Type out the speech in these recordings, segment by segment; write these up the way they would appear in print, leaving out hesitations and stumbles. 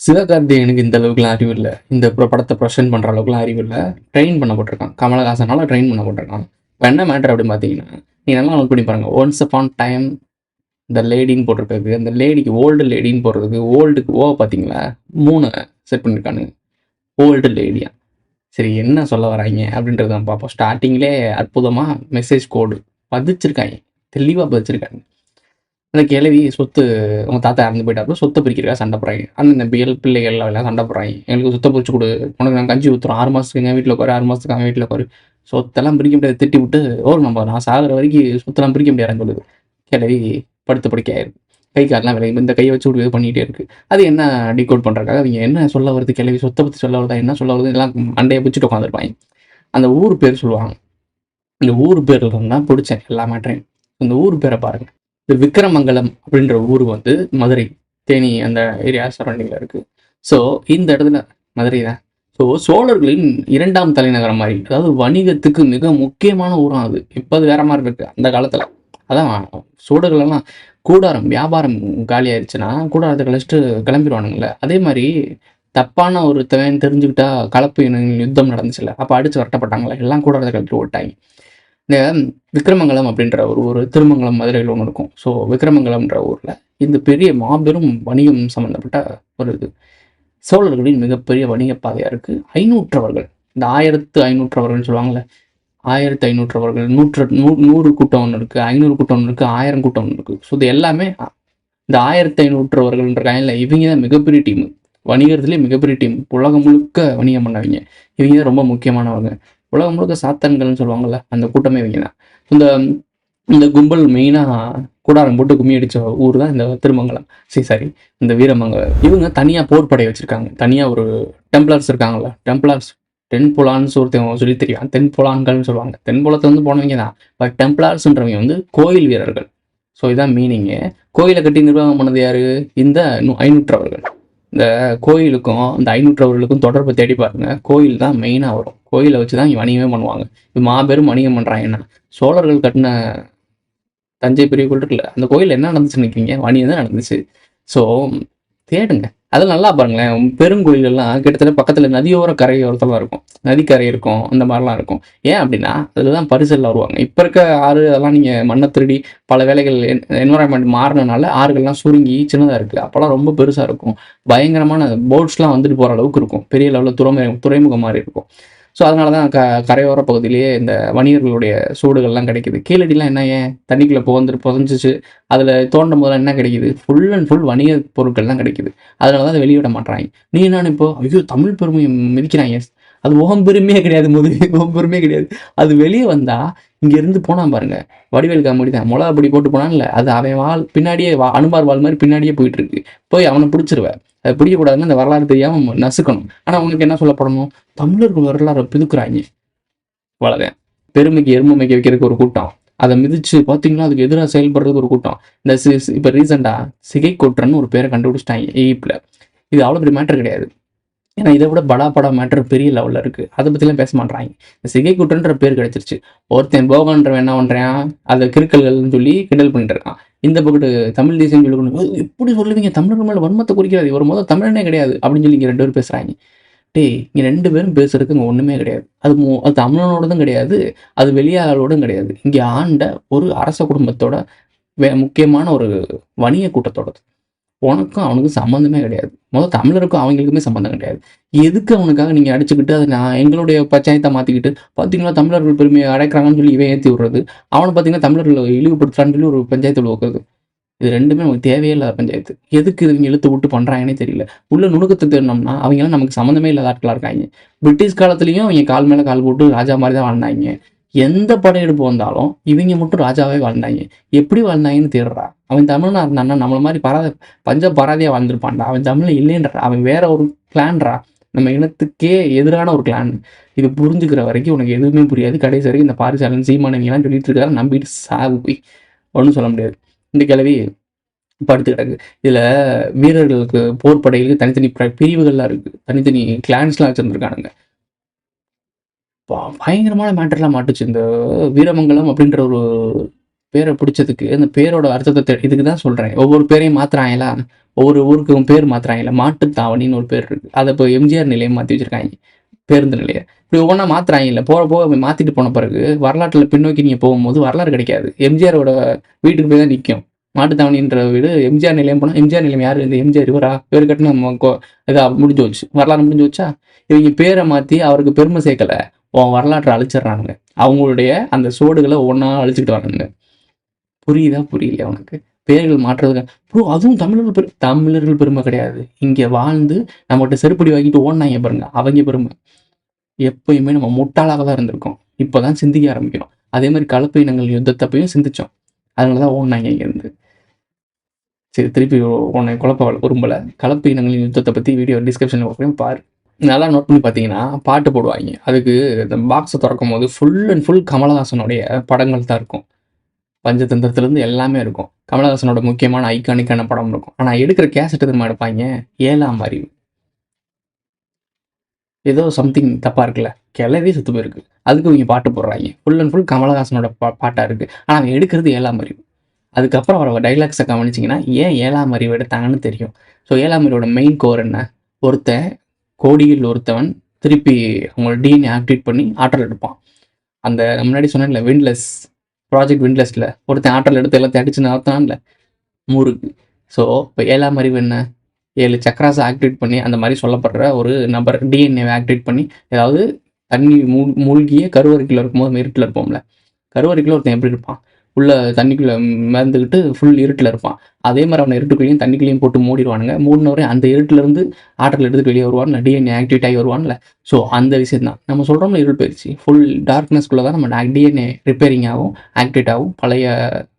சிவகார்த்திகேயனுக்கு இந்த அளவுக்குலாம் அறிவு இல்ல. இந்த படத்த ப்ரெசென்ட் பண்ற அளவுக்குலாம் அறிவு இல்ல. ட்ரெயின் பண்ணப்பட்டுருக்கான். கமலஹாசனால ட்ரெயின் பண்ணப்பட்டுருக்கான். இப்ப என்ன மேட்டர் அப்படின்னு பார்த்தீங்கன்னா, நீங்க நல்லா நோட் பண்ணி பாருங்க. ஒன்ஸ் அப்பான் டைம் த லேடின்னு போட்டிருக்கிறது, அந்த லேடிக்கு ஓல்டு லேடின்னு போடுறதுக்கு, ஓல்டுக்கு ஓ பார்த்தீங்களா? 3 செட் பண்ணியிருக்கானுங்க. ஓல்டு லேடியா. சரி என்ன சொல்ல வராய்ங்க அப்படின்றத நம்ம பார்ப்போம். ஸ்டார்ட்டிங்லேயே அற்புதமா மெசேஜ் கோடு பதிச்சிருக்காய்ங்க. தெளிவா பதிச்சிருக்காங்க. அந்த கிழவி சொத்து உங்க தாத்தா இறந்து போயிட்டாரு. சொத்தை பிரிக்கிறதுக்காக சண்டை போடுறாங்க. அண்ணன் தம்பிகள், பிள்ளைகள் எல்லாம் சண்டை போடுறாங்க. எங்களுக்கு சொத்தை பிரிச்சு கொடு. உனக்கு நாங்கள் கஞ்சி ஊத்துறோம். 6 மாசத்துக்கு எங்கள் வீட்டில் உட்காரு, 6 மாசத்துக்கு அவன் வீட்டில் உட்காரு. சொத்தெல்லாம் பிரிக்க முடியாது. திட்டி விட்டு நான் சாகுற வரைக்கும் சொத்தெல்லாம் பிரிக்க முடியாதுன்னு சொல்லுது. கிழவி படுத்த படுக்கை ஆயிருக்கு. கை காலெல்லாம் விளையும். இந்த கையை வச்சு இது பண்ணிகிட்டே இருக்கு. அது என்ன டிகோட் பண்ணுறக்காக அவங்க என்ன சொல்ல வருது, கிழவி சொத்தை பற்றி சொல்ல வருதா, என்ன சொல்ல வருது, எல்லாம் அண்டையை பிடிச்சிட்டு உட்காந்துருப்பாங்க. அந்த ஊர் பேர் சொல்லுவாங்க. இந்த ஊர் பேர்ல இருந்தால் பிடிச்சேன் எல்லா மேட்டரையும். இந்த ஊர் பேரை பாருங்க. இந்த விக்கிரமங்கலம் அப்படின்ற ஊர் வந்து மதுரை, தேனி அந்த ஏரியா சரௌண்டிங்கில் இருக்குது. ஸோ இந்த இடத்துல மதுரை தான். ஸோ சோழர்களின் 2ஆம் தலைநகரம் மாதிரி, அதாவது வணிகத்துக்கு மிக முக்கியமான ஊரம் அது. இப்போ அது வேற மாதிரி இருக்குது அந்த காலத்தில். அதான் சோழர்களெல்லாம் கூடாரம் வியாபாரம் காலி ஆயிடுச்சுன்னா கூடாரத்தை கழிச்சிட்டு கிளம்பிடுவானுங்கள. அதே மாதிரி தப்பான ஒரு தேவைன்னு தெரிஞ்சுக்கிட்டா கலப்பு யுத்தம் நடந்துச்சுல்ல, அப்போ அடித்து வரட்டப்பட்டாங்களே, எல்லாம் கூடாரத்தை கழிச்சு ஓட்டாங்க. இந்த விக்கிரமங்கலம் அப்படின்ற ஒரு ஊர் திருமங்கலம் மதுரையில் ஒன்று இருக்கும். ஸோ விக்கிரமங்கலம்ன்ற ஊரில் இந்த பெரிய மாபெரும் வணிகம் சம்மந்தப்பட்ட ஒரு இது. சோழர்களின் மிகப்பெரிய வணிக பாதையாக இருக்குது. 500 இந்த 1500 சொல்லுவாங்கள்ல, 1500 100 கூட்டம் ஒன்று இருக்குது, 500 கூட்டம் ஒன்று இருக்குது, 1000 கூட்டம் ஒன்று இருக்குது. ஸோ இது எல்லாமே இந்த 1500 கையில் இவங்க தான் மிகப்பெரிய டீமு. வணிகத்துலேயே மிகப்பெரிய டீம். உலகம் முழுக்க வணிகம் பண்ணவங்க இவங்க தான் ரொம்ப முக்கியமானவங்க. உலகம் முழுக்க சாத்தான்கள்னு சொல்லுவாங்கள்ல, அந்த கூட்டமே இவங்க தான். இந்த இந்த கும்பல் மெயினாக கூடாரம் போட்டு கும்மி அடித்த ஊர் தான் இந்த திருமங்கலம். சாரி இந்த வீரமங்கலம். இவங்க தனியாக போர்ப்படை வச்சுருக்காங்க. தனியாக ஒரு டெம்ப்ளர்ஸ் இருக்காங்கள்ல, டெம்ப்ளர்ஸ் தென்புலான்னு ஒருத்தவங்க சொல்லி தெரியும். தென்புலான்கள்னு சொல்லுவாங்க. தென்புலத்தை வந்து போனவங்க தான். பட் டெம்ப்ளார்ஸ்ன்றவங்க வந்து கோயில் வீரர்கள். ஸோ இதான் மீனிங்கு. கோயிலை கட்டி நிர்வாகம் பண்ணது யார்? இந்த 500 இந்த கோயிலுக்கும் இந்த 500 தொடர்பை தேடி பாருங்க. கோயில் தான் மெயினாக வரும். கோயிலை வச்சு தான் இங்கே வணிகமே பண்ணுவாங்க. இப்போ மாபெரும் வணிகம் பண்ணுறாங்கன்னா சோழர்கள் கட்டின தஞ்சை பெரிய கோயில் இருக்குல்ல, அந்த கோயில் என்ன நடந்துச்சுன்னு நினைக்கிறீங்க? வணிகம் தான் நடந்துச்சு. ஸோ தேடுங்க. அதெல்லாம் நல்லா பாருங்களேன். பெருங்கோயிலெல்லாம் கிட்டத்தட்ட பக்கத்தில் நதியோர கரையோரத்தில் இருக்கும். நதிக்கரை இருக்கும், அந்த மாதிரிலாம் இருக்கும். ஏன் அப்படின்னா அதில் தான் பரிசெல்லாம் வருவாங்க. இப்போ இருக்க ஆறு அதெல்லாம் நீங்கள் மண்ணை திருடி பல வேலைகள் என்வரான்மெண்ட் மாறினால ஆறுகள்லாம் சுருங்கி சின்னதாக இருக்குது. அப்போல்லாம் ரொம்ப பெருசாக இருக்கும். பயங்கரமான போட்ஸ்லாம் வந்துட்டு போகிற அளவுக்கு இருக்கும். பெரிய லெவலில் துறைமுகம் மாதிரி இருக்கும். ஸோ அதனால தான் கரையோர பகுதியிலேயே இந்த வணிகர்களுடைய சூடுகள்லாம் கிடைக்குது. கீழடிலாம் என்ன, ஏன் தண்ணிக்குள்ளே புதஞ்சிச்சு. அதில் தோண்டும் போதெல்லாம் என்ன கிடைக்குது? ஃபுல் அண்ட் ஃபுல் வணிக பொருட்கள் தான் கிடைக்குது. அதனால தான் அதை வெளியிட மாட்டுறாங்க. நீ நான் இப்போ ஐயோ தமிழ் பெருமையை மிதிக்கிறாங்க. அது ஓம் பெருமையே கிடையாது. ஓம் பெருமையே கிடையாது. அது வெளியே வந்தால் இங்கேருந்து போனால் பாருங்க, வடிவேல் காமெடி தான். மிளகா பொடி போட்டு போனான்ல, அது அவன் பின்னாடியே அனுமார் வால் மாதிரி பின்னாடியே போயிட்டு இருக்கு. போய் அவனை பிடிச்சிருவேன். அதை பிடிக்கக்கூடாதுன்னு அந்த வரலாறு தெரியாமல் நசுக்கணும். ஆனால் அவனுக்கு என்ன சொல்லப்படணும்? தமிழர்கள் வரலாறு பிதுக்குறாங்க. வளரேன் பெருமைக்கு எருமை மேய்க்க வைக்கிறதுக்கு ஒரு கூட்டம், அதை மிதிச்சு பார்த்தீங்கன்னா அதுக்கு எதிராக செயல்படுறதுக்கு ஒரு கூட்டம். இந்த இப்போ ரீசெண்டாக சிகை கொட்டுறன்னு ஒரு பேரை கண்டுபிடிச்சிட்டாங்க எகிப்தில். இது அவ்வளோ பெரிய மேட்டர் கிடையாது. ஏன்னா இதை விட படா மேட்டர் பெரிய லெவலில் இருக்குது. அதை பற்றிலாம் பேச மாட்டாங்க. இந்த சிகை குற்றன்ற பேர் கிடச்சிருச்சு. ஒருத்தன் போகன்றவன் என்ன பண்ணுறான், அதை கிறுக்கல்கள்னு சொல்லி கிண்டல் பண்ணிட்டு இருக்கான். இந்த பக்கத்து தமிழ் தேசியம் சொல்லணும், எப்படி சொல்லுவீங்க தமிழர்கள் மேலே வன்மத்தை குறிக்கிறது, ஒரு முதல் தமிழனே கிடையாது அப்படின்னு சொல்லி இங்கே 2 பேரும் பேசுகிறாங்க. இங்கே 2 பேரும் பேசுறதுக்கு இங்கே ஒன்றுமே கிடையாது. அது தமிழனோடதும் கிடையாது, அது வெளியாளோடும் கிடையாது. இங்கே ஆண்ட ஒரு அரச குடும்பத்தோட முக்கியமான ஒரு வணிக கூட்டத்தோடது. உனக்கும் அவனுக்கும் சம்மந்தமே கிடையாது. முதல் தமிழருக்கும் அவங்களுக்குமே சம்மந்தம் கிடையாது. எதுக்கு அவனுக்காக நீங்கள் அடிச்சுக்கிட்டு அதை நான் எங்களுடைய பஞ்சாயத்தை மாற்றிக்கிட்டு பார்த்தீங்கன்னா தமிழர்கள் பெருமையை அடைக்கிறாங்கன்னு சொல்லி இவன் ஏற்றி விடுறது, அவனை பார்த்தீங்கன்னா தமிழர்களை இழிவுபடுத்துறான்னு சொல்லி ஒரு பஞ்சாயத்து வைக்கிறது. இது 2மே நமக்கு தேவையே இல்லாத பஞ்சாயத்து. எதுக்கு இவங்க இழுத்து விட்டு பண்ணுறாங்கன்னே தெரியல. உள்ள நுணுக்கத்தை தேடணும்னா அவங்களாம் நமக்கு சம்மந்தமே இல்லாத ஆட்களாக இருக்காங்க. பிரிட்டிஷ் காலத்துலேயும் அவங்க கால் மேலே கால் போட்டு ராஜா மாதிரி தான் வாழ்ந்தாங்க. எந்த படையெடுப்பு வந்தாலும் இவங்க மட்டும் ராஜாவே வாழ்ந்தாங்க. எப்படி வாழ்ந்தாங்கன்னு தேடுறா. அவன் தமிழ்னா இருந்தான்னா நம்மளை மாதிரி பராதியாக வாழ்ந்துருப்பான்டா. அவன் தமிழில் இல்லைன்றா. அவன் வேற ஒரு கிளான்ரா. நம்ம இனத்துக்கே எதிரான ஒரு கிளான். இது புரிஞ்சுக்கிற வரைக்கும் உனக்கு எதுவுமே புரியாது. கடைசி வரைக்கும் இந்த பாரிசாலன் சீமானவங்கலாம் சொல்லிட்டு இருக்காரு, நம்பிட்டு சாவு போய் ஒன்றும் சொல்ல முடியாது. இந்த கிழவி படுத்து கிடக்கு. இதில் வீரர்களுக்கு போர் படைகளுக்கு தனித்தனி பிரிவுகள்லாம் இருக்குது. தனித்தனி கிளான்ஸ்லாம் வச்சுருந்துருக்கானுங்க. பயங்கரமான மேட்டர்லாம் மாட்டுச்சு. இந்த வீரமங்கலம் அப்படின்ற ஒரு பேரை பிடிச்சதுக்கு அந்த பேரோட அர்த்தத்தை இதுக்கு தான் சொல்கிறேன். ஒவ்வொரு பேரையும் மாற்றுறாங்களா, ஒவ்வொரு ஊருக்கும் பேர் மாற்றுறாங்களா. மாட்டுத்தாவணின்னு ஒரு பேர் இருக்குது, அதை இப்போ எம்ஜிஆர் நிலையம் மாற்றி வச்சுருக்காங்க, பேருந்து நிலையம். இப்படி ஒவ்வொன்றா மாற்றுறாங்கல்ல. போகிற போக மாற்றிட்டு போன பிறகு வரலாற்றில் பின்னோக்கி நீங்கள் போகும்போது வரலாறு கிடைக்காது. எம்ஜிஆரோட வீட்டுக்கு போய் தான் நிற்கும். மாட்டுத்தாவணின்ற வீடு எம்ஜிஆர் நிலையம் போனால், எம்ஜிஆர் நிலையம் யார்? இந்த எம்ஜிஆர் இவரா? இவர் கட்டின இதாக முடிஞ்சு வச்சு வரலாறு முடிஞ்சு வச்சா. இவங்க பேரை மாற்றி அவருக்கு பெருமை சேர்க்கலை, உன் வரலாற்றை அழிச்சிட்றானுங்க. அவங்களுடைய அந்த சோடுகளை ஒவ்வொன்றா அழிச்சிக்கிட்டு வரானுங்க. புரியுதா புரியலையா உனக்கு? பேர்கள் மாற்றுறதுக்கு ப்ரோ அதுவும் தமிழர்கள் பெருமை கிடையாது. இங்கே வாழ்ந்து நம்மகிட்ட செருப்படி வாங்கிட்டு ஓடினாங்க பாருங்க, அவங்க பெருமை. எப்பயுமே நம்ம முட்டாளாக தான் இருந்திருக்கோம். இப்போ தான் சிந்திக்க ஆரம்பிக்கிறோம். அதே மாதிரி கலப்பு இனங்கள் யுத்தத்தப்பையும் சிந்திச்சோம். அதனால தான் ஓடினாங்க இங்கேருந்து. சரி, திருப்பி உன்னை குழப்ப விரும்பலை. கலப்பு இனங்களின் யுத்தத்தை பற்றி வீடியோ டிஸ்கிரிப்ஷனில் கொடுக்குறேன், பாரு. நல்லா நோட் பண்ணி பார்த்தீங்கன்னா பாட்டு போடுவாங்க. அதுக்கு இந்த பாக்ஸை திறக்கும் போது ஃபுல் அண்ட் ஃபுல் கமலஹாசனுடைய படங்கள் தான் இருக்கும். பஞ்சதந்திரத்துலேருந்து எல்லாமே இருக்கும். கமலஹாசனோட முக்கியமான ஐகானிக்கான படம் இருக்கும். ஆனால் எடுக்கிற கேசட் திரும்ப எடுப்பாங்க 7ஆம் அறிவு. ஏதோ சம்திங் தப்பாக இருக்குல்ல, கிளவே சுத்து போயிருக்கு. அதுக்கு இவங்க பாட்டு போடுறாங்க. ஃபுல் அண்ட் ஃபுல் கமலஹாசனோட பாட்டாக இருக்குது. ஆனால் அவங்க எடுக்கிறது 7ஆம் அறிவு. அதுக்கப்புறம் அவரோட டைலாக்ஸை கவனிச்சிங்கன்னா ஏன் 7ஆம் அறிவு எடுத்தாங்கன்னு தெரியும். ஸோ 7ஆம் அறிவோட மெயின் கோர் என்ன? ஒருத்தன் கோடியில் ஒருத்தவன் திருப்பி அவங்களோட டிஎன்ஏ ஆக்டிவேட் பண்ணி ஆற்றல் எடுப்பான். அந்த முன்னாடி சொன்னேன்ல, விண்ட்லெஸ் ப்ராஜெக்ட் விண்ட்லெஸ்ல ஒருத்தன் ஆற்றல் எடுத்து எல்லாத்தையும் அடிச்சு நடத்தான்ல முறுக்கு. ஸோ இப்போ 7ஆம் அறிவு என்ன? 7 சக்கராஸை ஆக்டிவேட் பண்ணி அந்த மாதிரி சொல்லப்படுற ஒரு நபர் டிஎன்ஏவை ஆக்டிவேட் பண்ணி, ஏதாவது தண்ணி மூழ்கியே கருவறைக்குள்ள இருக்கும்போது இருட்டில் இருப்போம்ல, கருவறைக்குள்ள ஒருத்தன் எப்படி இருப்பான்? உள்ள தண்ணிக்குள்ளே மிதந்துக்கிட்டு ஃபுல் இருட்டில் இருப்பான். அதே மாதிரி அவனை இருட்டுக்குள்ளேயும் தண்ணிக்குள்ளேயும் போட்டு மூடிடுவானுங்க. மூடினவரே அந்த இருட்டிலேருந்து ஆற்றல் எடுத்துகிட்டு வெளியே வருவான், டிஎன்ஏ ஆக்டிவேட் ஆகி வருவான்ல. ஸோ அந்த விஷயம் தான் நம்ம சொல்கிறோம்ல, இருள் பயிற்சி ஃபுல் டார்க்னஸ்குள்ளே தான் நம்ம டிஎன்ஏ ரிப்பேரிங் ஆகும், ஆக்டிவேட் ஆகும், பழைய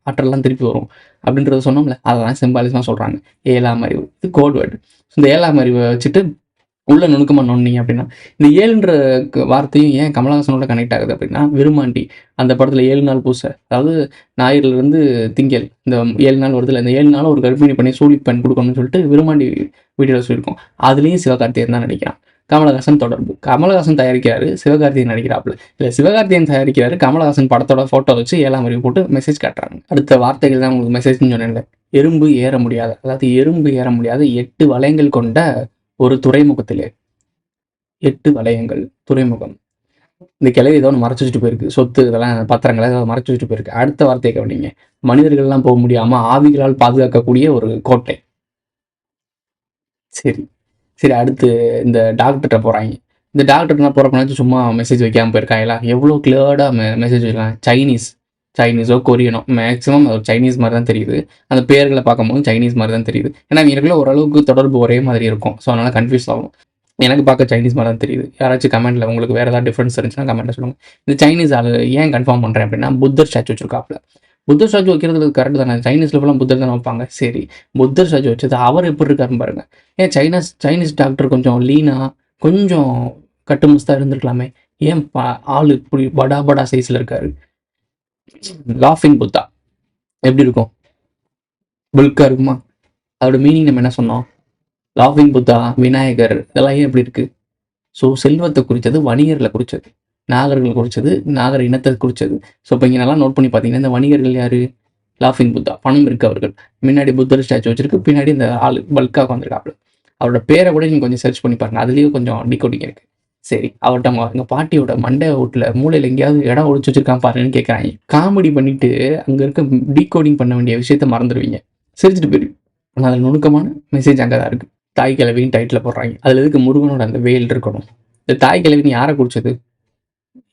ஆற்றல்லாம் திருப்பி வரும் அப்படின்றத சொன்னோம்ல. அதெல்லாம் சிம்பாலிசமாக சொல்கிறாங்க. 7ஆம் அறிவு இது கோட் வேர்டு. இந்த 7ஆம் அறிவை வச்சுட்டு உள்ள நுணுக்கமாக நோண்டிங்க அப்படின்னா, இந்த 7ன்ற வார்த்தையும் ஏன் கமலஹாசனோட கனெக்ட் ஆகுது அப்படின்னா, விருமாண்டி அந்த படத்தில் 7 நாள் பூசை, அதாவது ஞாயிறுலேருந்து திங்கள் இந்த 7 நாள் வருதுல, இந்த 7 நாள் ஒரு கர்ப்பிணி பண்ணி சூழிப்பெண் கொடுக்கணும்னு சொல்லிட்டு விருமாண்டி வீடியோவில் சொல்லியிருக்கோம். அதுலேயும் சிவகார்த்திகேயன் தான் நடிக்கிறான். கமலஹாசன் தொடர்பு. கமலஹாசன் தயாரிக்கிறாரு, சிவகார்த்திகேயன் நடிக்கிறாப்புல. இல்லை, சிவகார்த்திகேயன் தயாரிக்கிறாரு, கமலஹாசன் படத்தோட ஃபோட்டோ வச்சு 7ஆம் அறிவு போட்டு மெசேஜ் காட்டுறாங்க. அடுத்த வார்த்தைகள் தான் உங்களுக்கு மெசேஜ்னு சொன்னேன்ல. எறும்பு ஏற முடியாத, அதாவது எறும்பு ஏற முடியாத 8 வளையங்கள் கொண்ட ஒரு துறைமுகத்திலே, 8 வளையங்கள் துறைமுகம். இந்த கிளவி ஏதோ ஒன்று மறைச்சு வச்சுட்டு போயிருக்கு, சொத்து இதெல்லாம் பத்திரங்களை ஏதாவது மறைச்சு வச்சுட்டு போயிருக்கு. அடுத்த வார்த்தையை கவனிங்க. மனிதர்கள்லாம் போக முடியாமல் ஆவிகளால் பாதுகாக்கக்கூடிய ஒரு கோட்டை. சரி சரி, அடுத்து இந்த டாக்டர்கிட்ட போகிறாங்க. இந்த டாக்டர்லாம் போகிறப்பனாச்சும் சும்மா மெசேஜ் வைக்காமல் போயிருக்காங்களா? எவ்வளோ கிளியர்டாக மெசேஜ் வைக்கலாம். சைனீஸோ கொரியனோ, மேக்ஸிமம் சைனீஸ் மாதிரி தான் தெரியுது. அந்த பேர்களை பார்க்கும்போது சைனீஸ் மாதிரி தான் தெரியுது. ஏன்னா இவங்களுக்குள்ள ஓரளவுக்கு தொடர்பு ஒரே மாதிரி இருக்கும். ஸோ அதனால் கன்ஃபியூஸ் ஆகும். எனக்கு பார்க்க சைனீஸ் மாதிரி தான் தெரியுது. யாராச்சும் கமெண்ட்டில் உங்களுக்கு வேறு ஏதாவது டிஃப்ரென்ஸ் இருந்துச்சுன்னா கமெண்ட்டில் சொல்லுங்கள். இந்த சைனீஸ் ஆள் ஏன் கன்ஃபார்ம் பண்ணுறேன் அப்படின்னா, புத்தர் ஸ்டாச்சு வச்சுருக்காப்புல. புத்தர் ஸ்டாச்சு வைக்கிறது கரெக்டு தானே, சைனீஸில் ஃபுல்லாக புத்தர் தானே வைப்பாங்க. சரி, புத்தர் ஸ்டாச்சு வச்சது அவர் எப்படி இருக்காருன்னு பாருங்கள். ஏன் சைனீஸ் டாக்டர் கொஞ்சம் லீனாக கொஞ்சம் கட்டுமஸ்தாக இருந்திருக்கலாமே, ஏன் ஆள் இப்படி படா சைஸில் இருக்காரு? லாஃபிங் புத்தா எப்படி இருக்கும்? புல்கா இருக்குமா? அதோட மீனிங் நம்ம என்ன சொன்னோம்? லாஃபிங் புத்தா, விநாயகர், இதெல்லாம் ஏன் எப்படி இருக்குது? ஸோ செல்வத்தை குறித்தது, வணிகர்களை குறித்தது, நாகர்கள் குறித்தது, நாகர் இனத்தை குறித்தது. ஸோ இப்போ இங்கே நல்லா நோட் பண்ணி பார்த்தீங்கன்னா, இந்த வணிகர்கள் யார்? லாஃபிங் புத்தா, பணம் இருக்கு அவர்கள். முன்னாடி புத்தர் ஸ்டாச்சு வச்சிருக்கு, பின்னாடி இந்த ஆள் பல்காக வந்திருக்காப்புல. அவரோட பேரை கூட நீங்கள் கொஞ்சம் சர்ச் பண்ணி பாருங்கள், அதுலேயும் கொஞ்சம் டிகோடிங் இருக்குது. சரி, அவர்கிட்ட எங்கள் பாட்டியோட மண்டை வீட்டில் மூளையில் எங்கேயாவது இடம் ஒழிச்சு வச்சிருக்கான் பாருன்னு கேட்குறாங்க. காமெடி பண்ணிவிட்டு அங்கே இருக்க டீகோடிங் பண்ண வேண்டிய விஷயத்த மறந்துடுவீங்க, சிரிச்சுட்டு போயிடுவீங்க. ஆனால் அதில் நுணுக்கமான மெசேஜ் அங்கே தான் இருக்குது. தாய் கிழவின்னு டைட்டில் போடுறாங்க. அதில் எதுக்கு முருகனோட அந்த வேல் இருக்கணும்? இந்த தாய் கிழவின்னு யாரை குடிச்சது?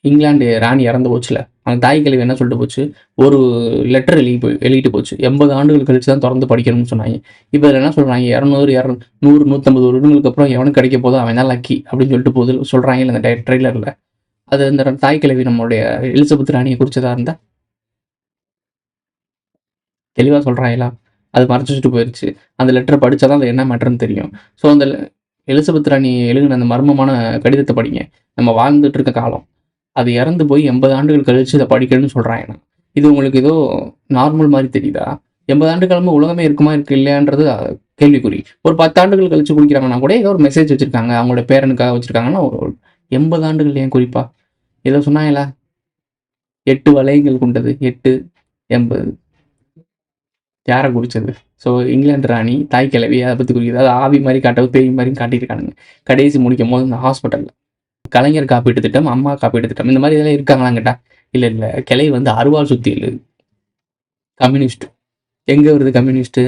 இங்கிலாந்து ராணி இறந்து போச்சுல, அந்த தாய் கிழவி என்ன சொல்லிட்டு போச்சு? ஒரு லெட்டர் எழுதிட்டு போச்சு. 80 ஆண்டுகள் கழிச்சு தான் திறந்து படிக்கணும்னு சொன்னாங்க. இப்போ இதில் என்ன சொல்கிறாங்க? 200 150 வருடங்களுக்கு அப்புறம் எவனுக்கு கிடைக்க போதோ அவன் தான் லக்கி அப்படின்னு சொல்லிட்டு போது சொல்கிறாங்க இல்லை இந்த ட்ரெய்லரில். அது அந்த தாய் கிழவி நம்மளுடைய எலிசபெத் ராணியை குறிச்சதாக இருந்தால் தெளிவாக சொல்கிறாங்களா? அது மறைச்சு வச்சுட்டு போயிடுச்சு. அந்த லெட்டரை படித்தா தான் அது என்ன மேட்டர்ன்னு தெரியும். ஸோ அந்த எலிசபெத் ராணி எழுதின அந்த மர்மமான கடிதத்தை படிங்க. நம்ம வாழ்ந்துட்டு இருக்க காலம், அது இறந்து போய் 80 ஆண்டுகள் கழிச்சு இதை படிக்கணும்னு சொல்கிறாங்க. இது உங்களுக்கு ஏதோ நார்மல் மாதிரி தெரியுதா? 80 ஆண்டு காலமாக உலகமே இருக்குமா இல்லையான்றது கேள்விக்குறி. ஒரு 10 ஆண்டுகள் கழிச்சு குடிக்கிறாங்கன்னா கூட ஏதோ ஒரு மெசேஜ் வச்சுருக்காங்க, அவங்களோட பேரனுக்காக வச்சுருக்காங்கன்னா. ஒரு 80 ஆண்டுகள் ஏன் குறிப்பா? ஏதோ சொன்னாங்களா? 8 வளையங்கள் கொண்டது, 8 80 யாரை குறிச்சது? ஸோ இங்கிலாந்து ராணி, தாய் கிழவி அதை பற்றி குறிக்குது. அது ஆவி மாதிரி காட்டவும் பேய் மாதிரியும் காட்டியிருக்கானுங்க. கடைசி முடிக்கும் போது இந்த ஹாஸ்பிட்டலில் கலைஞர் காப்பீட்டு திட்டம், அம்மா காப்பீட்டு திட்டம் இந்த மாதிரி இதெல்லாம் இருக்காங்களான்னு கேட்டா இல்லை இல்லை, கிளை வந்து அருவாள் சுத்தியல் கம்யூனிஸ்ட். எங்கே வருது கம்யூனிஸ்ட்டு?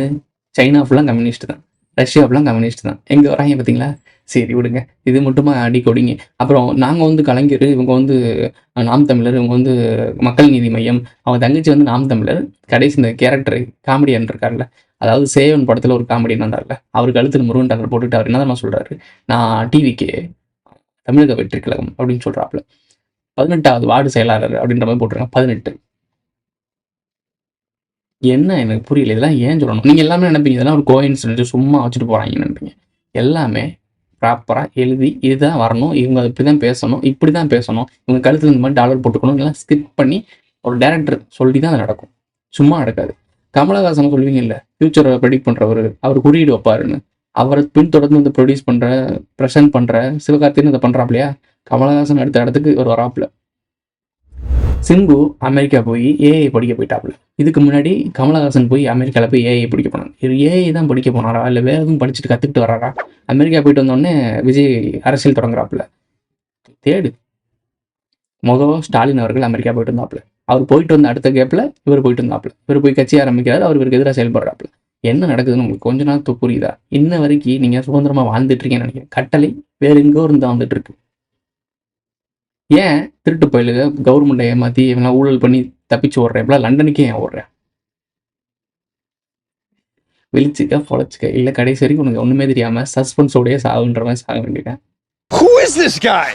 சைனா ஃபுல்லாக கம்யூனிஸ்ட் தான், ரஷ்யா ஃபுல்லாக கம்யூனிஸ்ட் தான். எங்கே வராங்க பார்த்தீங்களா? சரி விடுங்க, இது மட்டுமா அடி கொடிங்க. அப்புறம் நாங்கள் வந்து கலைஞர், இவங்க வந்து நாம் தமிழர், இவங்க வந்து மக்கள் நீதி மையம், அவன் தங்கச்சி வந்து நாம் தமிழர். கடைசி இந்த கேரக்டர் காமெடியன் இருக்கார்ல, அதாவது சேவன் படத்தில் ஒரு காமெடியன் வந்தார்ல, அவர் கழுத்தில் முருகன் டாலர் போட்டுட்டு அவர் என்ன தான் சொல்கிறாரு, நான் டிவிக்கு தமிழக வெற்றி கழகம் அப்படின்னு சொல்கிறாப்புல. 18வது வார்டு செயலாளர் அப்படின்ற மாதிரி போட்டிருக்காங்க. 18 என்ன எனக்கு புரியல. இதெல்லாம் ஏன் சொல்லணும்? நீங்கள் எல்லாமே நினைப்பீங்க இதெல்லாம் ஒரு கோயின்சிடென்ட், சும்மா வச்சுட்டு போகிறாங்கன்னு நினைப்பீங்க. எல்லாமே ப்ராப்பராக எழுதி இதுதான் வரணும், இவங்க இப்படி தான் பேசணும், இப்படி தான் பேசணும், இவங்க கழுத்தில் இந்த மாதிரி டாலர் போட்டுக்கணும், இதெல்லாம் ஸ்கிப் பண்ணி ஒரு டேரக்டர் சொல்லி தான் அது நடக்கும், சும்மா நடக்காது. கமலஹாசன் சொல்லுவீங்க இல்லை, ஃபியூச்சரை ப்ரெடிக்ட் பண்ணுறவர், அவர் குறியீடு வைப்பாருன்னு, அவரை பின்தொடர்ந்து வந்து ப்ரொடியூஸ் பண்ணுற, ப்ரெசென்ட் பண்ணுற சிவகார்த்தின்னு இதை பண்ணுறாப்லையா, கமலஹாசன் அடுத்த இடத்துக்கு ஒரு வராப்புல. சிம்பு அமெரிக்கா போய் ஏஐ படிக்க போயிட்டாப்புல. இதுக்கு முன்னாடி கமலஹாசன் போய் அமெரிக்காவில் போய் ஏஐ படிக்க போனாங்க. ஏஐ தான் படிக்க போனாரா இல்லை வேறு எதுவும் படிச்சுட்டு கற்றுக்கிட்டு வராரா? அமெரிக்கா போயிட்டு வந்தோடனே விஜய் அரசியல் தொடங்குறாப்புல. தேடு. ஸ்டாலின் அவர்கள் அமெரிக்கா போயிட்டு இருந்தாப்புல. அவர் போயிட்டு வந்த அடுத்த கேப்பில் இவர் போயிட்டு இருந்தாப்புல. இவர் போய் கட்சி ஆரம்பிக்கிறாரு, அவர் இவருக்கு எதிராக செயல்படுறாப்புல. என்ன நடக்குதுன்னு உங்களுக்கு கொஞ்ச நாள் புரியுதா? இன்ன வரைக்கும் நீங்கள் சுதந்திரமாக வாழ்ந்துட்டு இருக்கீங்கன்னு நினைக்கிறேன். கட்டளை வேறு எங்கோ இருந்து வந்துட்டு இருக்கு. ஏன் திருட்டு போயிலுங்க கவர்மெண்ட்டை ஏமாற்றி இவங்களாம் ஊழல் பண்ணி தப்பிச்சு ஓடுறேன், இப்பெல்லாம் லண்டனுக்கே ஏன் ஓடுறேன்? விழிச்சுக்க பொழைச்சிக்க, இல்லை கடைசி வரைக்கும் உனக்கு ஒன்றுமே தெரியாமல் சஸ்பென்ஸோடய சாகுன்ற மாதிரி சாக வேண்டியேன். Who is this guy?